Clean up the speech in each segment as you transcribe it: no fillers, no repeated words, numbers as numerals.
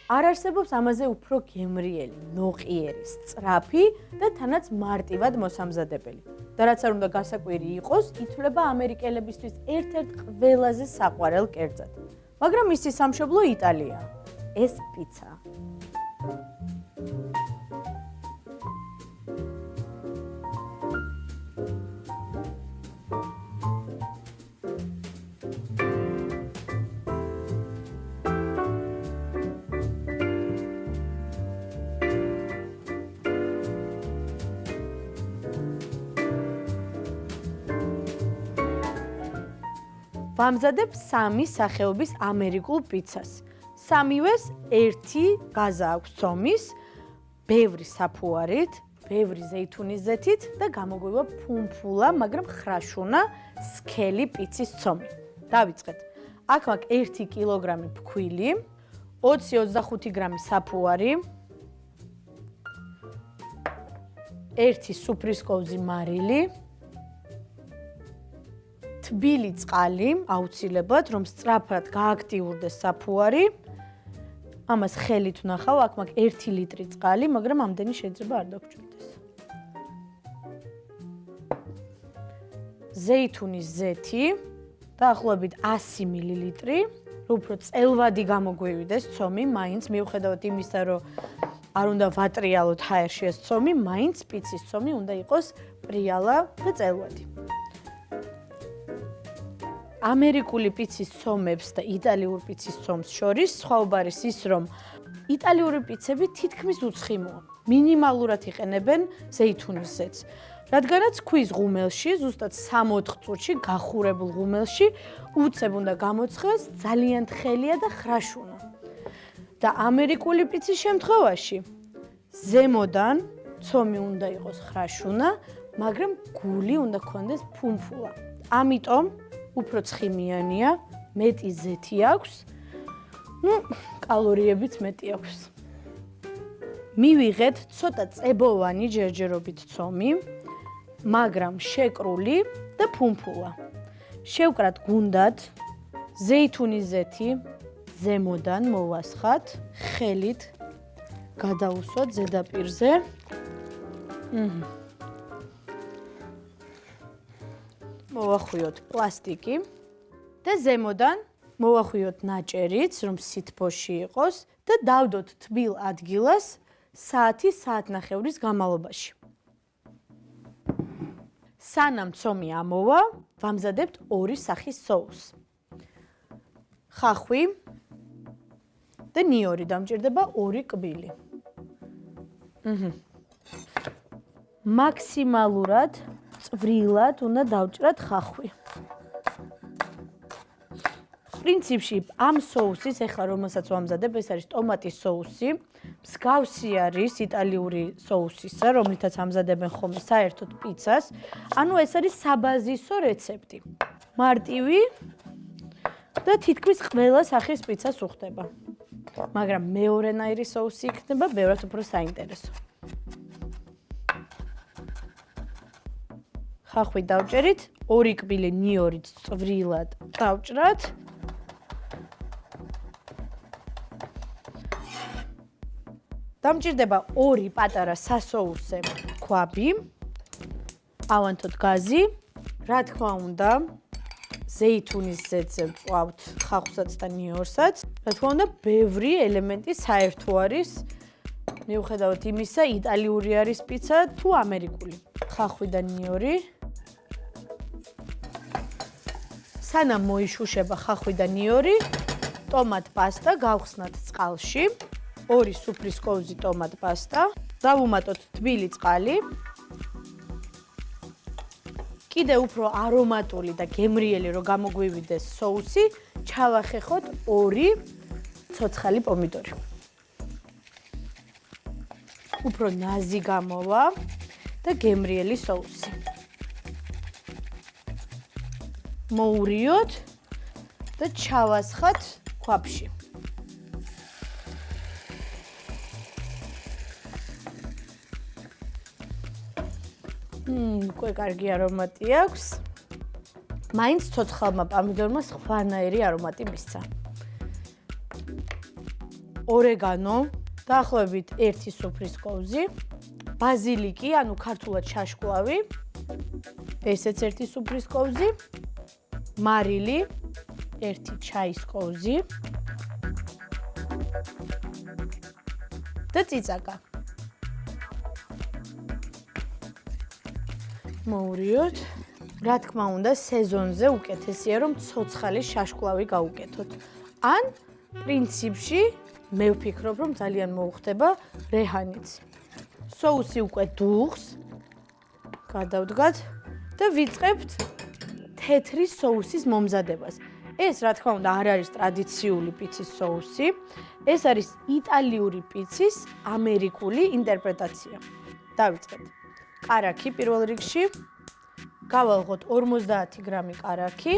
არ არსებობს ამაზე უფრო გემრიელი, ნოყიერი, სწრაფი და თანაც მარტივად მოსამზადებელი. და რაც არ უნდა გასაკვირი იყოს, ითვლება ამერიკელებისთვის ერთ-ერთ ყველაზე საყვარელ კერძად. მაგრამ მისი სამშობლო იტალია. ეს პიცა. ვამზადებ 3 სახეობის ამერიკულ პიცას. სამივეს ერთი გაზა აქვს ცომის, ბევრი საფუარით, ბევრი ზეითუნის ზეთით და გამოგვივა ფუმფულა, მაგრამ ხრაშუნა, სქელი პიცის ცომი. დავიწყეთ. აქ მაქვს 1 კილოგრამი ფქვილი, 20-25 გრამი საფუარი, 1 სუფრის კოვზი მარილი, თბილი წყალი, აუცილებლად, რომ სწრაფად გააქტიურდეს საფუარი. ამას ხელით ვნახავ, აქ მაქვს 1 ლიტრი წყალი, მაგრამ ამდენი შეიძლება არ დაგჭირდეს. ზეითუნის ზეთი, დაახლოებით 100 მილილიტრი, უფრო წელვადი გამოგვივიდეს ცომი, მაინც მიუხედავად იმისა, რომ არ უნდა ვატრიალოთ ჰაერში ეს ცომი, მაინც პიცის ცომი უნდა იყოს პრიალა და წელვადი. ამერიკული პიცის ცომებს და იტალიურ პიცის ცომს შორის სხვაობა არის ის, რომ იტალიური პიცები თითქმის უცხიმოა. მინიმალურად იყენებენ ზეითუნის ზეთს. რადგანაც ქვის ღუმელში, ზუსტად 3-4 წუთში გახურებულ ღუმელში უცებ უნდა გამოცხეს, ძალიან თხელია და ხრაშუნა. და ამერიკული პიცის შემთხვევაში ზემოდან ცომი უნდა იყოს ხრაშუნა, მაგრამ გული უნდა ქონდეს ფუმფულა. ამიტომ უფრო ცხიმიანია, მეტი ზეთი აქვს, კალორიებიც მეტი აქვს. მივიღეთ ცოტა წებოვანი ჯერჯერობით ცომი, მაგრამ შეკრული და ფუმფულა. შევკრათ გუნდად, ზეითუნის ზეთი ზემოდან მოვასხათ, ხელით გადაუსვათ ზედაპირზე. მოვახვიოთ პლასტიკი და ზემოდან მოვახვიოთ ნაჭერიც, რომ სითბოში იყოს და დავდოთ თბილ ადგილას საათი-საათნახევრის განმავლობაში. სანამ ცომი ამოვა, ვამზადებთ 2 სახის соуს. ხახვი და ნიორი დამჭირდება 2 კბილი. მაქსიმალურად წვრილად უნდა დავჭრათ ხახვი. პრინციპში ამ соуსის ეხლა რომელსაც ვამზადებ, ეს არის ტომატის соуსი. მსგავსი არის იტალიური соуსისა, რომლითაც ამზადებენ ხოლმე საერთოდ პიცას. ანუ ეს არის საბაზისო რეცეპტი. მარტივი და თითქმის ყველა სახის პიცას უხდება. მაგრამ მეორენაირი соуსი იქნება ბევრად უფრო საინტერესო. ხახვი დავჭერით, 2 კბილი ნიორით წვრილად დავჭრათ. დამჭირდება 2 პატარა სასოუსე ქვაბი. ავანთოთ გაზი. რა თქმა უნდა, ზეითუნის ზეთზე ვწვავთ ხახვსაც და ნიორსაც. რა თქმა უნდა, ბევრი ელემენტი საერთო არის. მიუხედავად იმისა, იტალიური არის პიცა თუ ამერიკული. ხახვი და ნიორი. სანამ მოიშუშება ხახვი და ნიორი, ტომატ პასტა გავხსნათ წყალში. 2 სუფრის კოვზი ტომატ პასტა. დავუმატოთ თბილი წყალი. კიდე უფრო არომატული და გემრიელი რომ გამოგვივიდეს соуსი, ჩავახეხოთ 2 ცოცხალი პომიდორი. უფრო ნაზი გამოვა და გემრიელი соуსი. მოურიოთ და ჩავასხათ ქვაბში. უკვე კარგი არომატი აქვს. მაინც ცოცხალმა პომიდორმა სხვანაირი არომატი მისცა. ორეგანო, დაახლოებით 1 სუფრის კოვზი, ბაზილიკი, ანუ ქართულად შაშკლავი, ესეც 1 სუფრის კოვზი, მარილი, 1 ჩაის კოვზი და წიწაკა. მოვურიოთ. რა თქმა უნდა, სეზონზე უკეთესია, რომ ცოცხალი შაშკლავი გაუკეთოთ. ან პრინციპში მე ვფიქრობ, რომ ძალიან მოუხდება რეჰანიც. соуსი უკვე დუღს გადავდგათ და ვიწყებთ თეთრი соуსის მომზადებას. ეს, რა თქმა უნდა, არ არის ტრადიციული პიცის соуსი. ეს არის იტალიური პიცის ამერიკული ინტერპრეტაცია. დავიწყეთ. კარაქი პირველ რიგში. გავალღოთ 50 გრამი კარაქი.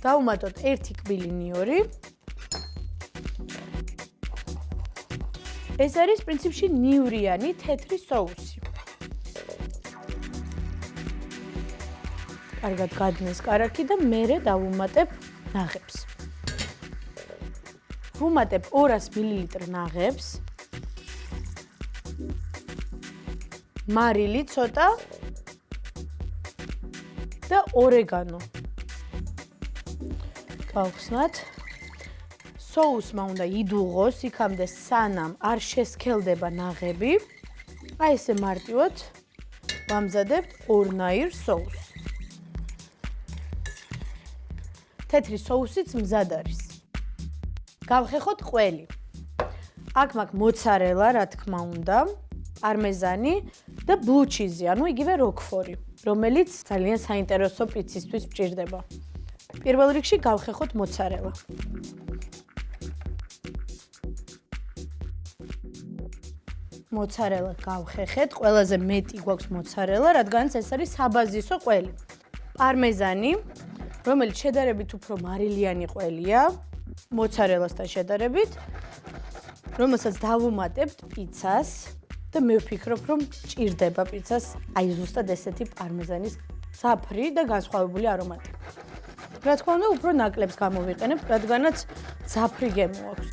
დავუმატოთ 1 კბილი ნიორი. ეს არის პრინციპში ნივრიანი თეთრი соуსი. კარგად გადნეს კარაქი და მერე დავუმატებ ნაღებს. ვუმატებ 200 მილილიტრ ნაღებს. მარილი ცოტა და ორეგანო. გავხსნათ. соусმა უნდა იდუღოს იქამდე სანამ არ შესქელდება ნაღები. აი ესე მარტივად ვამზადებთ ორნაირ соусს. თეთრი соусიც მზად არის. გავხეხოთ ყველი. აქ მაქვს მოცარელა, რა თქმა უნდა, პარმეზანი და ბლუ ჩიზი, ანუ იგივე როკფორი, რომელიც ძალიან საინტერესო პიცისთვის მჭირდება. პირველ რიგში გავხეხოთ მოცარელა. მოცარელა გავხეხეთ, ყველაზე მეტი გვაქვს მოცარელა, რადგანაც ეს არის საბაზისო ყველი. პარმეზანი, რომელიც შედარებით უფრო მარილიანი ყველია, მოცარელასთან შედარებით, რომელსაც დავუმატებთ პიცას და მე ვფიქრობ, რომ ჭირდება პიცას აი ზუსტად ესეთი პარმეზანის საფრი და განსხვავებული არომატი. რა თქმა უნდა, უფრო ნაკლებს გამოვიყენებთ, რადგანაც ძაფრი გემო აქვს.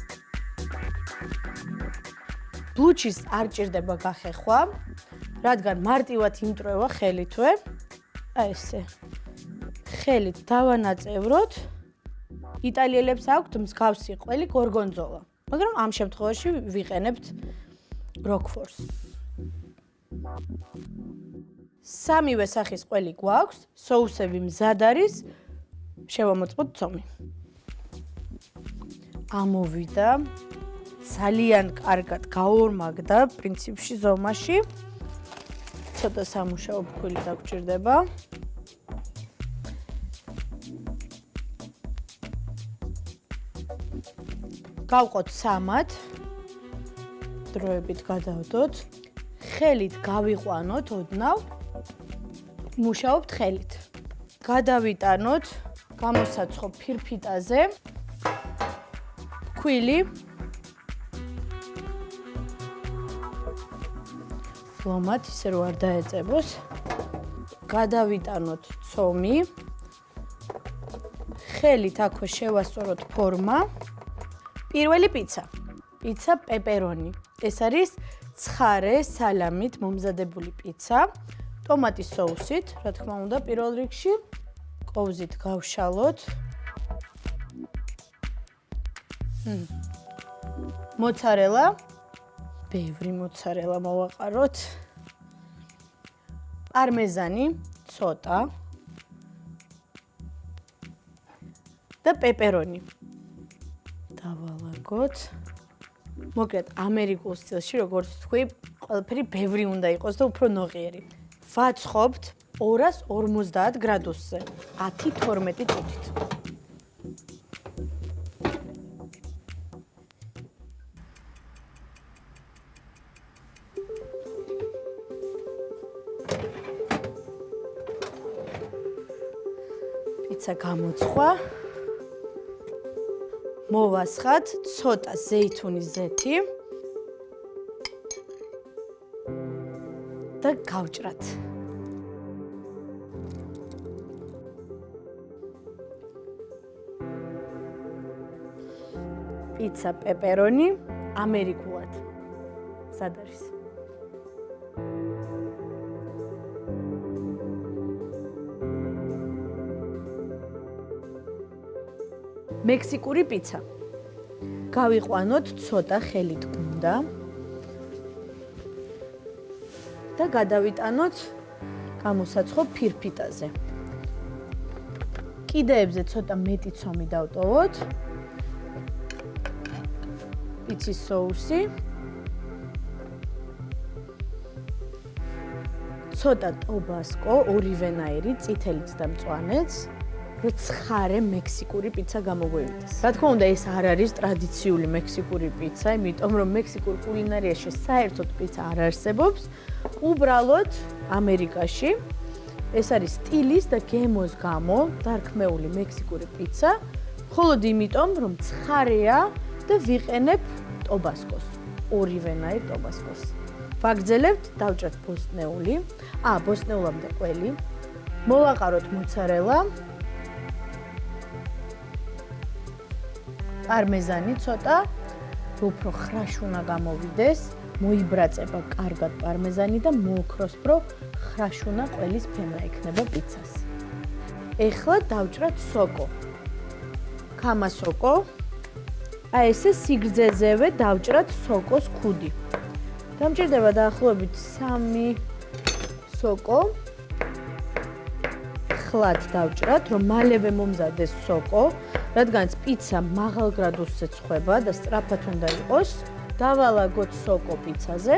ბლუჩის არ ჭირდება გახეხვა, რადგან მარტივად იმტრევა ხელითვე. აი ესე. ხელით დავანაწევროთ. იტალიელებს აქვთ მსგავსი ყველი გორგონზოლა, მაგრამ ამ შემთხვევაში ვიყენებთ როკფორს. სამივე სახის ყველი გვაქვს, соуსები მზად არის. შევამოწმოთ ცომი. ამოვიდა, ძალიან კარგად გაორმაგდა პრინციპში ზომაში. ცოტა სამუშაო ფქვილი დაგჭირდება. გავყოთ სამად. დროებით გადავდოთ. ხელით გავიყვანოთ ოდნავ. მუშაობთ ხელით. გადავიტანოთ, გამოსაცხო ფირფიტაზე. ფქვილი. ლომად ისე რომ არ დაეწებოს. გადავიტანოთ ცომი. ხელით აქვე შევასწოროთ ფორმა. პირველი პიცა. პიცა პეპერონი. ეს არის ცხარე სალამით მომზადებული პიცა. ტომატის соусით, რა თქმა უნდა, პირველ რიგში. კოვზით გავშალოთ. მოცარელა. ბევრი მოცარელა მოვაყაროთ. პარმეზანი, ცოტა. და პეპერონი. დავალაგოთ. მოკლედ, ამერიკულ სტილში, როგორც თქვი, ყველაფერი ბევრი უნდა იყოს და უფრო ნოყიერი. ვაცხობთ 250 გრადუსზე, 10-12 წუთით. პიცა გამოცხვა. მოვასხათ ცოტა ზეითუნის ზეთი და გავჭრათ. პიცა პეპერონი ამერიკულად. სად არის? მექსიკური პიცა. გავიყვანოთ ცოტა ხელით გუნდა და გადავიტანოთ გამოსაცხო ფირფიტაზე. კიდეებზე ცოტა მეტი ცომი დავტოვოთ. პიცის соуსი. ცოტა ტობასკო, ორივენაირი, წითელიც და მწვანეც. რო ცხარე მექსიკური პიცა გამოგვივიდეს. რა თქმა უნდა, ეს არ არის ტრადიციული მექსიკური პიცა, იმიტომ რომ მექსიკურ კულინარიაში საერთოდ პიცა არ არსებობს. უბრალოდ ამერიკაში ეს არის სტილის და გემოს გამო დარქმეული მექსიკური პიცა, მხოლოდ იმიტომ, რომ ცხარეა და ვიყენებ ტობასკოს, ორივენაირ ტობასკოს. ვაგრძელებთ, დავჭრათ ბოსტნეული, ბოსტნეულამდე ყველი. მოვაყაროთ მოცარელა. პარმეზანი ცოტა, უფრო ხრაშუნა გამოვიდეს, მოიბრაწება კარგად პარმეზანი და მოოქროს, რომ ხრაშუნა ყველის ფენა ექნება პიცას. ეხლა დავჭრათ სოკო. ქამა სოკო. ესე სიგრძეზევე დავჭრათ სოკოს ქუდი. დამჭირდება დაახლოებით 3 სოკო. ხლად დავჭრათ, რომ მალევე მომზადეს სოკო. რადგანაც პიცა მაღალ გრადუსზე ცხება და სწრაფად უნდა იყოს, დავალაგოთ სოკო პიცაზე.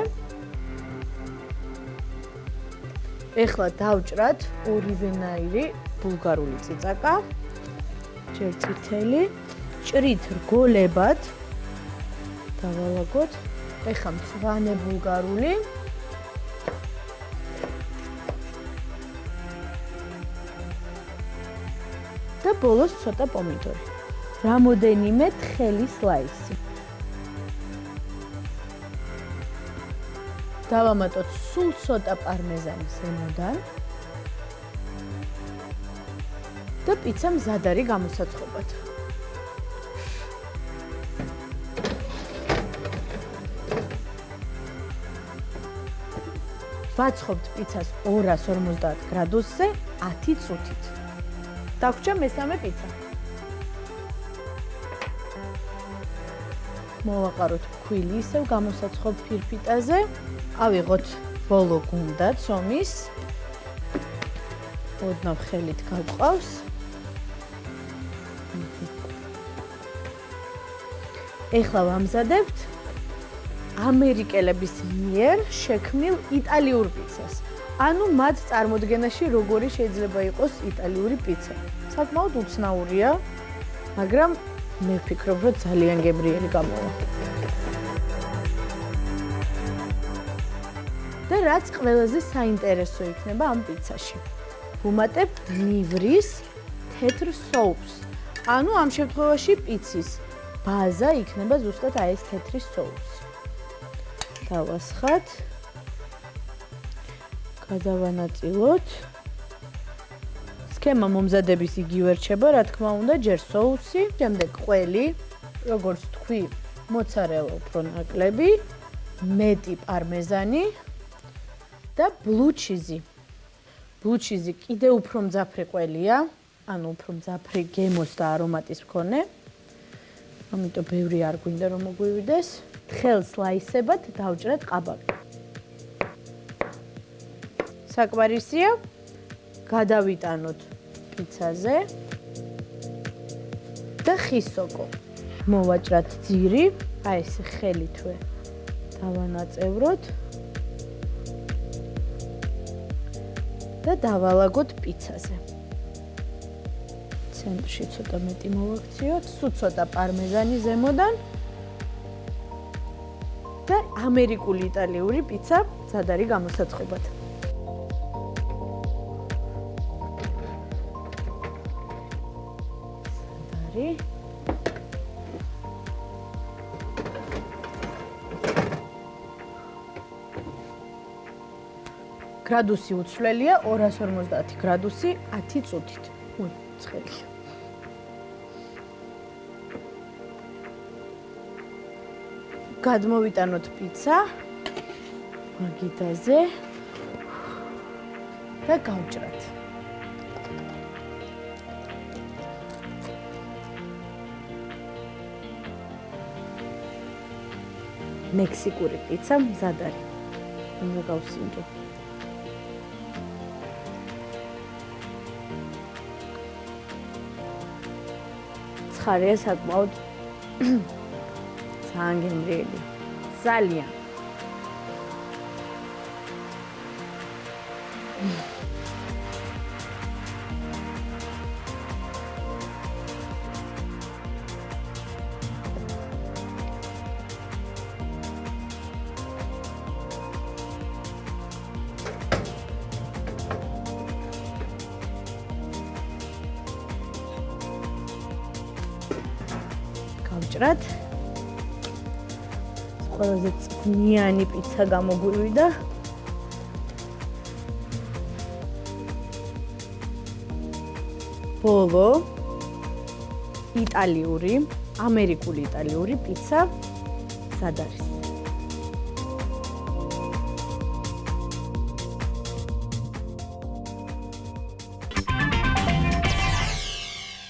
ეხლა დავჭრათ ორივენაირი ბულგარული წიწაკა, ჯერ წითელი, ჭრით რგოლებად დავალაგოთ. ეხლა მწვანე ბულგარული. და ბოლოს ცოტა პომიდორი. რამოდენიმე თხელი სლაისი. დავამატოთ სულ ცოტა პარმეზანი ზემოდან. და პიცა მზად არის გამოსაცხობად. ვაცხობთ პიცას 250 გრადუსზე 10 წუთით. დაგვრჩა მესამე პიცა. მოვაყაროთ ქვილი ისევ გამოსაცხობ ფირფიტაზე. ავიღოთ ბოლო გუნდა ცომის. ოდნავ ხელით გავყავს. ეხლა ვამზადებთ ამერიკელების მიერ შექმნილ იტალიურ პიცას. ანუ მათ წარმოდგენაში როგორი შეიძლება იყოს იტალიური პიცა. საკმაოდ უცნაურია, მაგრამ მე ვფიქრობ, რომ ძალიან გემრიელი გამოვა. და რაც ყველაზე საინტერესო იქნება ამ პიცაში. ვუმატებთ ნივრის თეთრ соуს. ანუ ამ შემთხვევაში პიცის ბაზა იქნება ზუსტად ეს თეთრი соуსი. დავასხათ. გადავანაწილოთ. სქემა მომზადების იგივე რჩება, რა თქმა უნდა, ჯერ соуსი, შემდეგ ყველი, როგორც თქვი, მოცარელა უფრო ნაკლები, მეტი პარმეზანი და ბლუჩიზი. ბლუჩიზი კიდე უფრო მძაფრი ყველია, ანუ უფრო მძაფრი გემოს და არომატის მქონე. ამიტომ ბევრი არ გვინდა რომ მოგვივიდეს. თხელ სლაისებად დავჭრათ ყაბაკი. საკმარისია, გადავიტანოთ პიცაზე და ხის სოკო. მოვაჭრათ ძირი, ესე ხელითვე დავანაწევროთ და დავალაგოთ პიცაზე. ცენტრში ცოტა მეტი მოვაქციოთ, სულ ცოტა პარმეზანი ზემოდან და ამერიკული იტალიური პიცა მზად არის გამოსაცხობად. გრადუსი უცვლელია 250 გრადუსი 10 წუთით. ცხელი. გადმოვიტანოთ პიცა მაგიდაზე და გავჭრათ. მექსიკური პიცა მზად არის. უნდა გავსინჯო. ცხარია საკმაოდ. ძალიან გემრიელი. ძალიან. გავჭრათ. ყველაზე წვნიანი პიცა გამოგვივიდა. ბოლო იტალიური, ამერიკული იტალიური პიცა მზად არის.